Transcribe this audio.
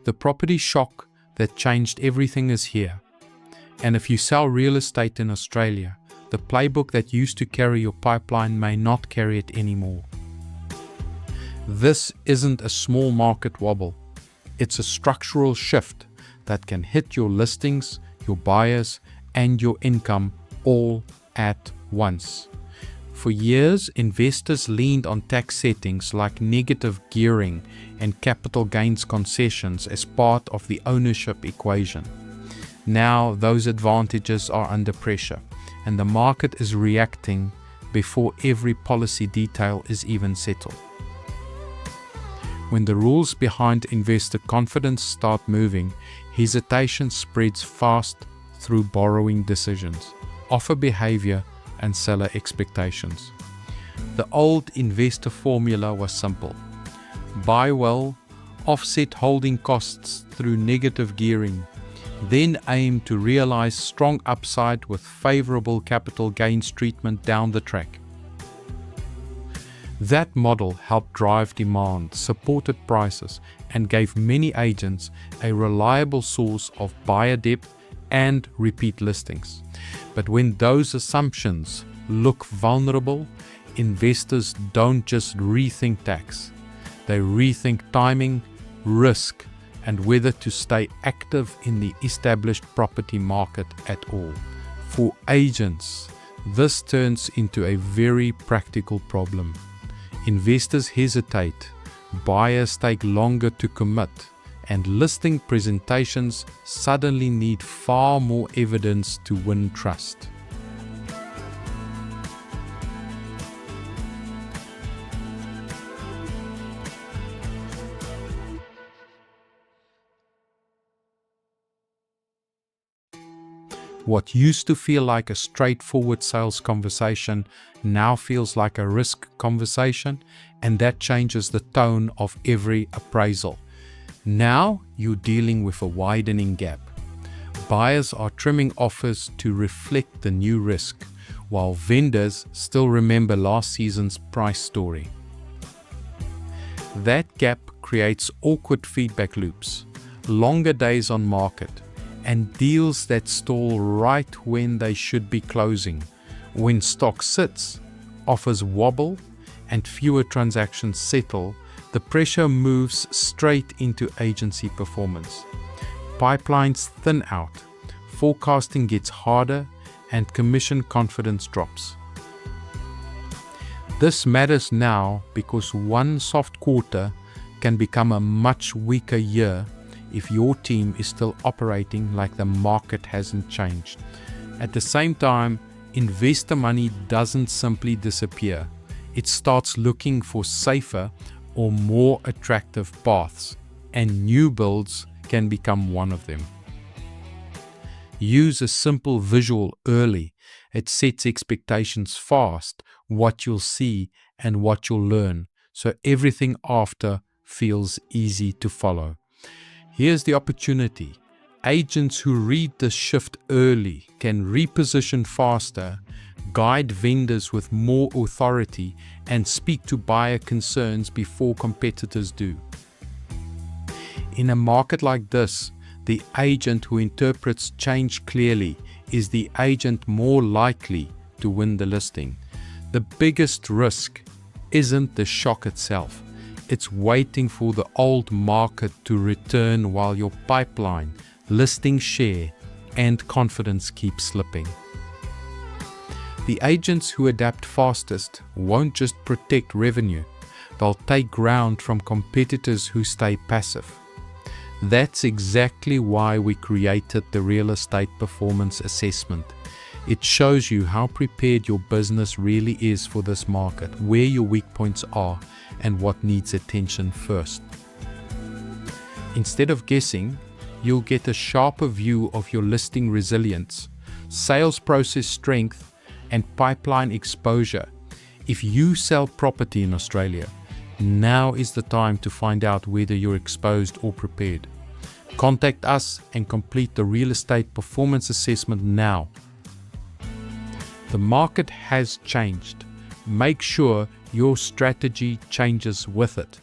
The property shock that changed everything is here. And if you sell real estate in Australia, the playbook that used to carry your pipeline may not carry it anymore. This isn't a small market wobble. It's a structural shift that can hit your listings, your buyers, and your income all at once. For years, investors leaned on tax settings like negative gearing and capital gains concessions as part of the ownership equation. Now, those advantages are under pressure, and the market is reacting before every policy detail is even settled. When the rules behind investor confidence start moving, hesitation spreads fast through borrowing decisions, offer behavior, and seller expectations. The old investor formula was simple. Buy well, offset holding costs through negative gearing, then aim to realize strong upside with favorable capital gains treatment down the track. That model helped drive demand, supported prices, and gave many agents a reliable source of buyer depth and repeat listings. But when those assumptions look vulnerable, investors don't just rethink tax. They rethink timing, risk, and whether to stay active in the established property market at all. For agents, this turns into a very practical problem. Investors hesitate, buyers take longer to commit, and listing presentations suddenly need far more evidence to win trust. What used to feel like a straightforward sales conversation now feels like a risk conversation, and that changes the tone of every appraisal. Now you're dealing with a widening gap. Buyers are trimming offers to reflect the new risk, while vendors still remember last season's price story. That gap creates awkward feedback loops, longer days on market, and deals that stall right when they should be closing. When stock sits, offers wobble, and fewer transactions settle, the pressure moves straight into agency performance. Pipelines thin out, forecasting gets harder, and commission confidence drops. This matters now because one soft quarter can become a much weaker year if your team is still operating like the market hasn't changed. At the same time, investor money doesn't simply disappear. It starts looking for safer or more attractive paths, and new builds can become one of them. Use a simple visual early. It sets expectations fast, what you'll see and what you'll learn, so everything after feels easy to follow. Here's the opportunity. Agents who read the shift early can reposition faster, guide vendors with more authority, and speak to buyer concerns before competitors do. In a market like this, the agent who interprets change clearly is the agent more likely to win the listing. The biggest risk isn't the shock itself. It's waiting for the old market to return while your pipeline, listing share, and confidence keep slipping. The agents who adapt fastest won't just protect revenue, they'll take ground from competitors who stay passive. That's exactly why we created the Real Estate Performance Assessment. It shows you how prepared your business really is for this market, where your weak points are, and what needs attention first. Instead of guessing, you'll get a sharper view of your listing resilience, sales process strength, and pipeline exposure. If you sell property in Australia, now is the time to find out whether you're exposed or prepared. Contact us and complete the Real Estate Performance Assessment now. The market has changed. Make sure your strategy changes with it.